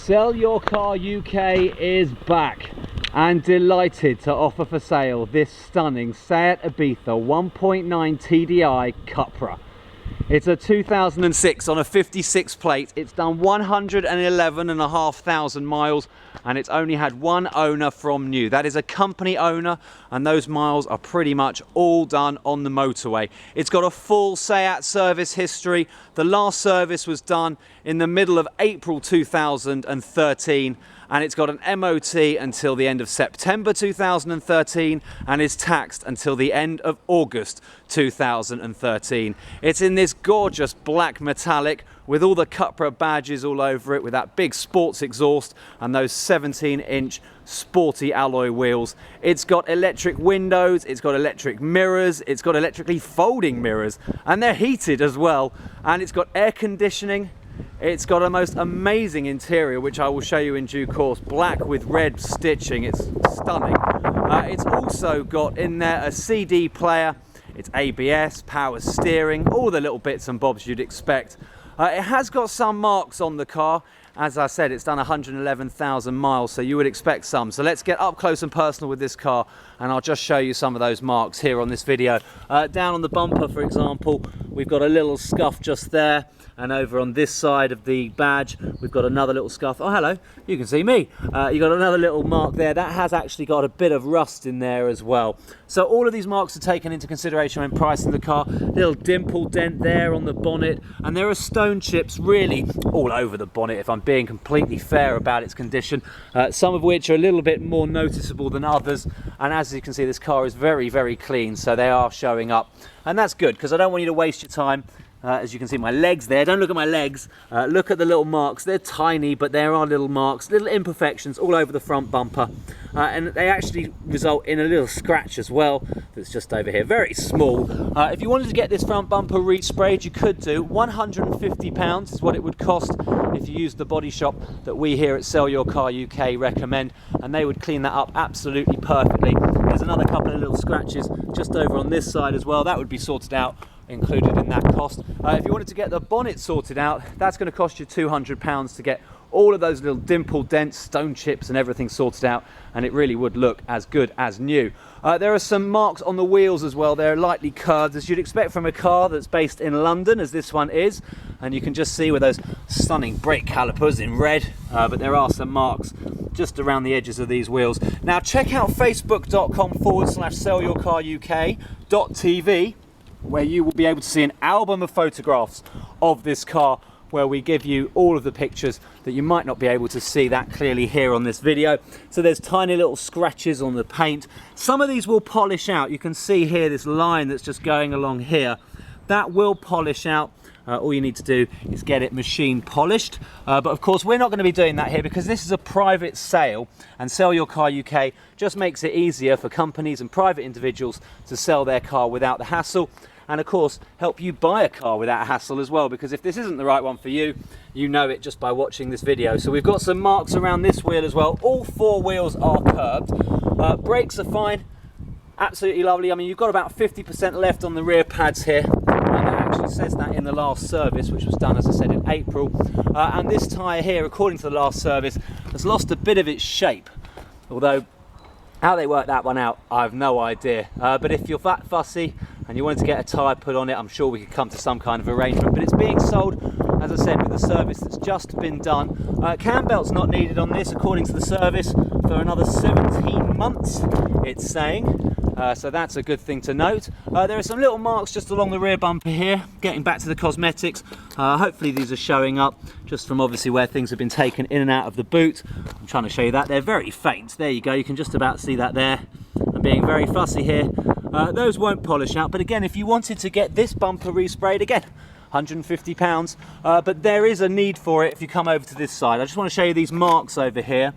Sell Your Car UK is back and delighted to offer for sale this stunning Seat Ibiza 1.9 TDI Cupra. It's a 2006 on a 56 plate. It's done 111,500 miles and it's only had one owner from new. That is a company owner, and those miles are pretty much all done on the motorway. It's got a full Seat service history. The last service was done in the middle of April 2013. And it's got an MOT until the end of September 2013 and is taxed until the end of August 2013. It's in this gorgeous black metallic with all the Cupra badges all over it, with that big sports exhaust and those 17-inch sporty alloy wheels. It's got electric windows, it's got electric mirrors, it's got electrically folding mirrors, and they're heated as well, and it's got air conditioning. It's got a most amazing interior, which I will show you in due course. Black with red stitching, it's stunning. It's also got in there a CD player, it's ABS, power steering, all the little bits and bobs you'd expect. It has got some marks on the car. As I said, it's done 111,000 miles, so you would expect some. So let's get up close and personal with this car, and I'll just show you some of those marks here on this video. Down on the bumper, for example, we've got a little scuff just there. And over on this side of the badge, we've got another little scuff. Oh, hello, you can see me. You've got another little mark there. That has actually got a bit of rust in there as well. So all of these marks are taken into consideration when pricing the car. Little dimple dent there on the bonnet. And there are stone chips really all over the bonnet, if I'm being completely fair about its condition. Some of which are a little bit more noticeable than others. And as you can see, this car is very, very clean. So they are showing up. And that's good, because I don't want you to waste your time. As you can see, my legs there, don't look at my legs, look at the little marks. They're tiny, but there are little marks, little imperfections all over the front bumper, and they actually result in a little scratch as well that's just over here, very small. If you wanted to get this front bumper resprayed, you could do. £150 is what it would cost if you used the body shop that we here at Sell Your Car UK recommend, and they would clean that up absolutely perfectly. There's another couple of little scratches just over on this side as well. That would be sorted out, included in that cost. If you wanted to get the bonnet sorted out, that's going to cost you £200 to get all of those little dimple dents, stone chips and everything sorted out, and it really would look as good as new. There are some marks on the wheels as well. They're lightly curved, as you'd expect from a car that's based in London, as this one is, and you can just see with those stunning brake calipers in red, but there are some marks just around the edges of these wheels. Now check out facebook.com/sellyourcaruk.tv, where you will be able to see an album of photographs of this car, where we give you all of the pictures that you might not be able to see that clearly here on this video. So there's tiny little scratches on the paint. Some of these will polish out. You can see here this line that's just going along here. That will polish out. All you need to do is get it machine polished. But of course, we're not going to be doing that here because this is a private sale, and Sell Your Car UK just makes it easier for companies and private individuals to sell their car without the hassle. And of course, help you buy a car without a hassle as well, because if this isn't the right one for you, you know it just by watching this video. So we've got some marks around this wheel as well. All four wheels are curved. Brakes are fine, absolutely lovely. I mean, you've got about 50% left on the rear pads here. And it actually says that in the last service, which was done, as I said, in April. And this tyre here, according to the last service, has lost a bit of its shape. Although, how they work that one out, I have no idea. But if you're that fussy and you wanted to get a tyre put on it, I'm sure we could come to some kind of arrangement. But it's being sold, as I said, with the service that's just been done. Cam belt's not needed on this, according to the service, for another 17 months, it's saying. So that's a good thing to note. There are some little marks just along the rear bumper here. Getting back to the cosmetics, hopefully these are showing up just from obviously where things have been taken in and out of the boot. I'm trying to show you that. They're very faint. There you go. You can just about see that there. I'm being very fussy here. Those won't polish out, but again, if you wanted to get this bumper resprayed, again, £150, but there is a need for it if you come over to this side. I just want to show you these marks over here.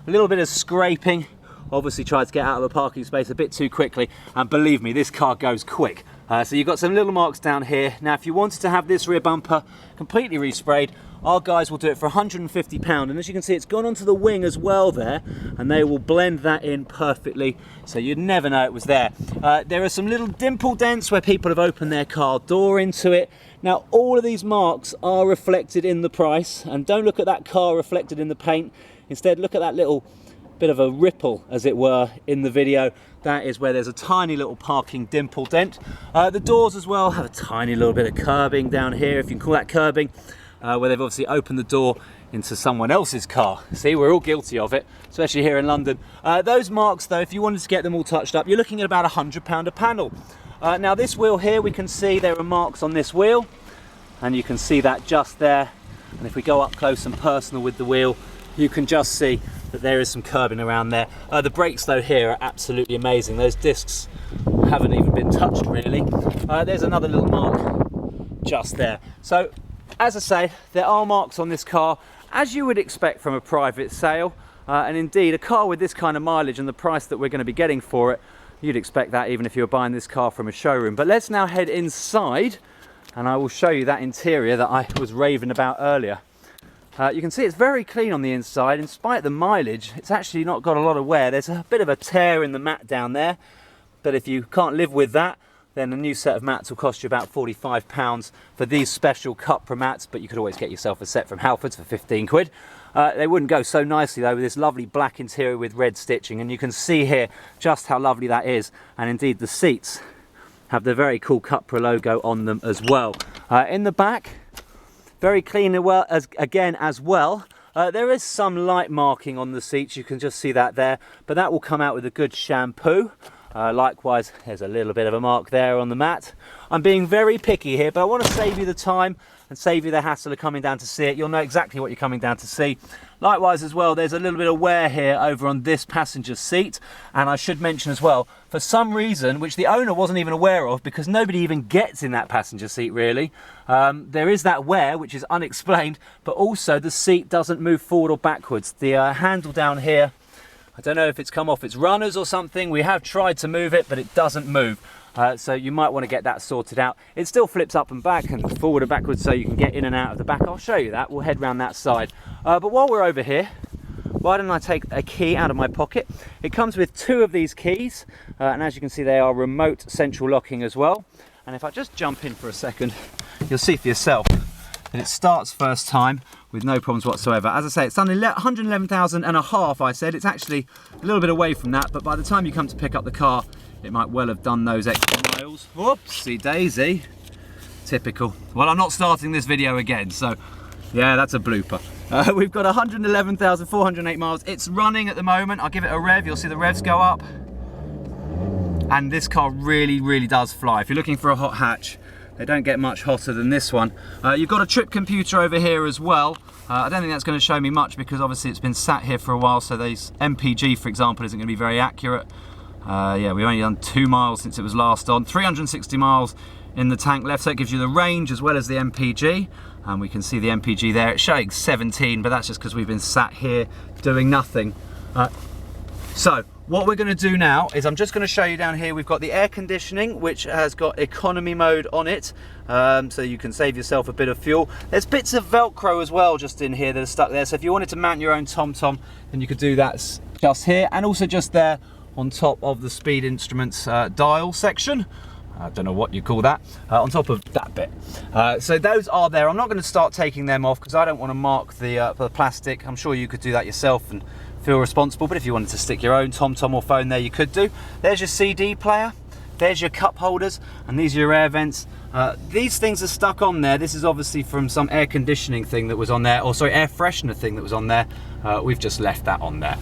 A little bit of scraping. Obviously tried to get out of a parking space a bit too quickly, and believe me, this car goes quick. So you've got some little marks down here. Now if you wanted to have this rear bumper completely resprayed, our guys will do it for £150, and as you can see, it's gone onto the wing as well there, and they will blend that in perfectly, so you'd never know it was there. There are some little dimple dents where people have opened their car door into it. Now all of these marks are reflected in the price, and don't look at that car reflected in the paint. Instead look at that little bit of a ripple, as it were, in the video. That is where there's a tiny little parking dimple dent. The doors as well have a tiny little bit of curbing down here, if you can call that curbing, where they've obviously opened the door into someone else's car. See, we're all guilty of it, especially here in London. Those marks though, if you wanted to get them all touched up, you're looking at about £100 a panel. Now this wheel here, we can see there are marks on this wheel, and you can see that just there. And if we go up close and personal with the wheel, you can just see that there is some curbing around there. The brakes though here are absolutely amazing. Those discs haven't even been touched really. There's another little mark just there. So as I say, there are marks on this car, as you would expect from a private sale. And indeed, a car with this kind of mileage and the price that we're going to be getting for it, you'd expect that even if you were buying this car from a showroom. But let's now head inside and I will show you that interior that I was raving about earlier. You can see it's very clean on the inside. In spite of the mileage, it's actually not got a lot of wear. There's a bit of a tear in the mat down there, but if you can't live with that, then a new set of mats will cost you about £45 for these special Cupra mats, but you could always get yourself a set from Halfords for 15 quid. They wouldn't go so nicely though with this lovely black interior with red stitching, and you can see here just how lovely that is. And indeed the seats have the very cool Cupra logo on them as well. In the back, very clean as well. There is some light marking on the seats, you can just see that there, but that will come out with a good shampoo. Likewise, there's a little bit of a mark there on the mat. I'm being very picky here, but I want to save you the time and save you the hassle of coming down to see it. You'll know exactly what you're coming down to see. Likewise as well, there's a little bit of wear here over on this passenger seat. And I should mention as well, for some reason, which the owner wasn't even aware of, because nobody even gets in that passenger seat really, there is that wear which is unexplained, but also the seat doesn't move forward or backwards. The handle down here, I don't know if it's come off its runners or something. We have tried to move it, but it doesn't move. So you might want to get that sorted out. It still flips up and back and forward and backwards, so you can get in and out of the back. I'll show you that. We'll head round that side. But while we're over here, why don't I take a key out of my pocket? It comes with 2 of these keys, and as you can see, they are remote central locking as well. And if I just jump in for a second, you'll see for yourself that it starts first time with no problems whatsoever. As I say, it's done 111,000 and a half, I said. It's actually a little bit away from that, but by the time you come to pick up the car, it might well have done those extra miles. Whoopsie daisy. Typical. Well, I'm not starting this video again, so yeah, that's a blooper. We've got 111,408 miles. It's running at the moment. I'll give it a rev. You'll see the revs go up. And this car really, really does fly. If you're looking for a hot hatch, they don't get much hotter than this one. You've got a trip computer over here as well. I don't think that's going to show me much because obviously it's been sat here for a while, so these MPG, for example, isn't going to be very accurate. Yeah, we've only done 2 miles since it was last on. 360 miles in the tank left, so it gives you the range as well as the MPG. And we can see the MPG there. It's showing 17, but that's just because we've been sat here doing nothing. So what we're going to do now is I'm just going to show you down here. We've got the air conditioning, which has got economy mode on it, so you can save yourself a bit of fuel. There's bits of Velcro as well just in here that are stuck there, so if you wanted to mount your own TomTom, then you could do that just here, and also just there on top of the speed instruments dial section. I don't know what you call that, on top of that bit. So those are there. I'm not going to start taking them off because I don't want to mark the plastic. I'm sure you could do that yourself and feel responsible, but if you wanted to stick your own TomTom or phone there, you could do. There's your CD player, there's your cup holders, and these are your air vents. These things are stuck on there. This is obviously from some air conditioning thing that was on there, or sorry, air freshener thing that was on there. We've just left that on there.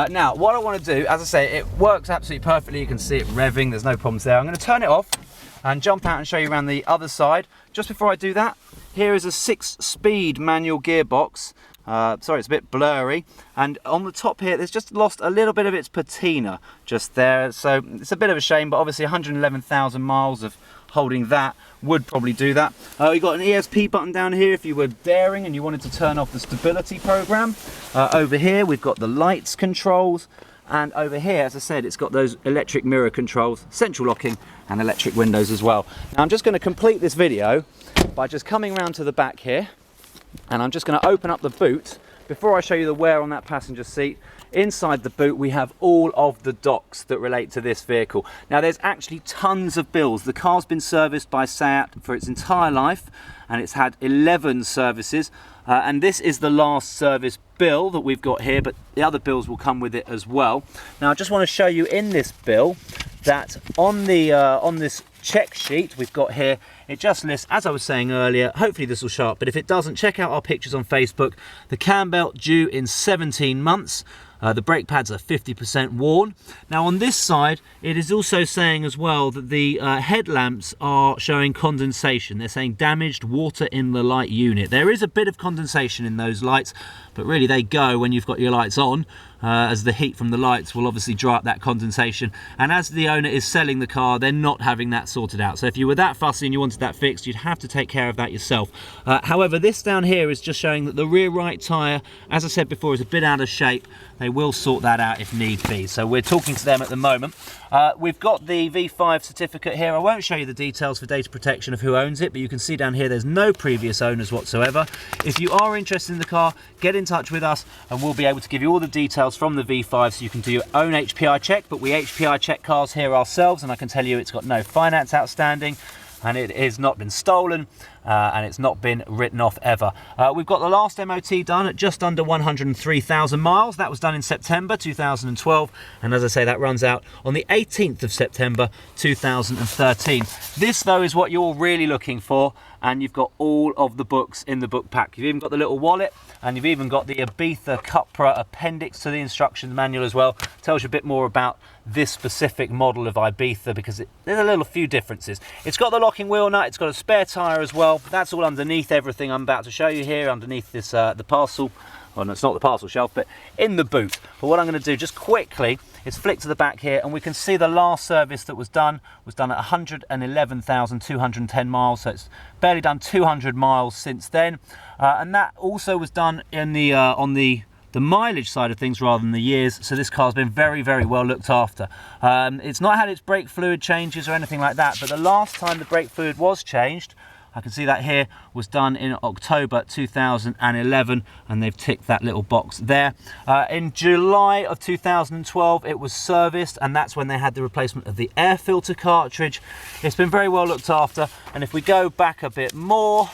Now, what I want to do, as I say, it works absolutely perfectly. You can see it revving, there's no problems there. I'm going to turn it off and jump out and show you around the other side. Just before I do that, here is a 6-speed manual gearbox. Sorry, it's a bit blurry, and on the top here there's just lost a little bit of its patina just there, so it's a bit of a shame, but obviously 111,000 miles of holding that would probably do that. You've got an ESP button down here if you were daring and you wanted to turn off the stability program. Over here we've got the lights controls, and over here, as I said, it's got those electric mirror controls, central locking, and electric windows as well. Now I'm just going to complete this video by just coming around to the back here, and I'm just going to open up the boot before I show you the wear on that passenger seat, inside the boot we have all of the docs that relate to this vehicle. Now there's actually tons of bills. The car's been serviced by SEAT for its entire life, and it's had 11 services, and this is the last service bill that we've got here, but the other bills will come with it as well. Now I just want to show you in this bill that on this check sheet we've got here, it just lists, as I was saying earlier, hopefully this will show up, but if it doesn't, check out our pictures on Facebook. The cam belt due in 17 months. The brake pads are 50% worn. Now on this side, it is also saying as well that the headlamps are showing condensation. They're saying damaged water in the light unit. There is a bit of condensation in those lights, but really they go when you've got your lights on, as the heat from the lights will obviously dry up that condensation. And as the owner is selling the car, they're not having that sorted out. So if you were that fussy and you wanted that fixed, you'd have to take care of that yourself. However, this down here is just showing that the rear right tyre, as I said before, is a bit out of shape. They will sort that out if need be. So we're talking to them at the moment. We've got the V5 certificate here. I won't show you the details for data protection of who owns it, but you can see down here there's no previous owners whatsoever. If you are interested in the car, get in touch with us and we'll be able to give you all the details from the V5 so you can do your own HPI check. But we HPI check cars here ourselves, and I can tell you it's got no finance outstanding, and it has not been stolen, and it's not been written off ever. We've got the last MOT done at just under 103,000 miles. That was done in September 2012, and as I say, that runs out on the 18th of September 2013. This though is what you're really looking for, and you've got all of the books in the book pack. You've even got the little wallet, and you've even got the Ibiza Cupra appendix to the instructions manual as well. Tells you a bit more about this specific model of Ibiza, because there's a little few differences. It's got the locking wheel nut, it's got a spare tyre as well. That's all underneath everything I'm about to show you here, underneath this the parcel. Well, no, it's not the parcel shelf, but in the boot. But what I'm going to do just quickly is flick to the back here, and we can see the last service that was done at 111,210 miles. So it's barely done 200 miles since then, and that also was done in the on the mileage side of things rather than the years. So this car's been very, very well looked after. It's not had its brake fluid changes or anything like that, but the last time the brake fluid was changed, I can see that here, was done in October 2011, and they've ticked that little box there. In July of 2012 it was serviced, and that's when they had the replacement of the air filter cartridge. It's been very well looked after, and if we go back a bit more,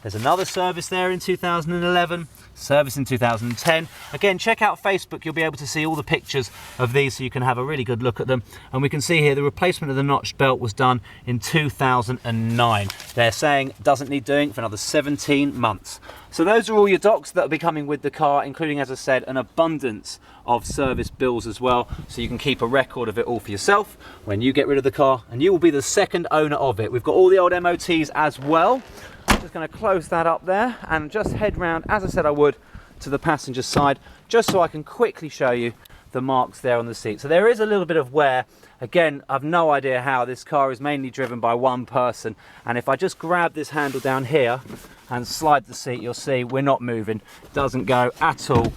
there's another service there in 2011, service in 2010. Again, check out Facebook, you'll be able to see all the pictures of these so you can have a really good look at them. And we can see here the replacement of the notched belt was done in 2009. They're saying it doesn't need doing for another 17 months. So those are all your docs that will be coming with the car, including, as I said, an abundance of service bills as well, so you can keep a record of it all for yourself when you get rid of the car, and you will be the second owner of it. We've got all the old MOTs as well. I'm just going to close that up there and just head round, as I said I would, to the passenger side, just so I can quickly show you the marks there on the seat. So there is a little bit of wear. Again, I've no idea how. This car is mainly driven by one person, and if I just grab this handle down here and slide the seat, you'll see we're not moving. It doesn't go at all.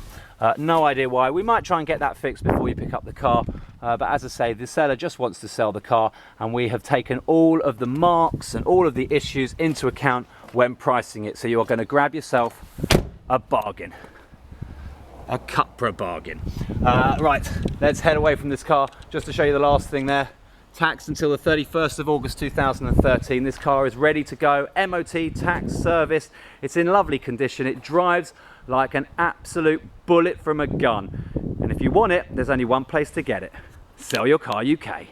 No idea why. We might try and get that fixed before you pick up the car, but as I say, the seller just wants to sell the car, and we have taken all of the marks and all of the issues into account when pricing it. So you are going to grab yourself a bargain, a Cupra bargain. Right, let's head away from this car just to show you the last thing there. Taxed until the 31st of August 2013. This car is ready to go. MOT, tax, service. It's in lovely condition. It drives like an absolute bullet from a gun. And if you want it, there's only one place to get it. Sell Your Car UK.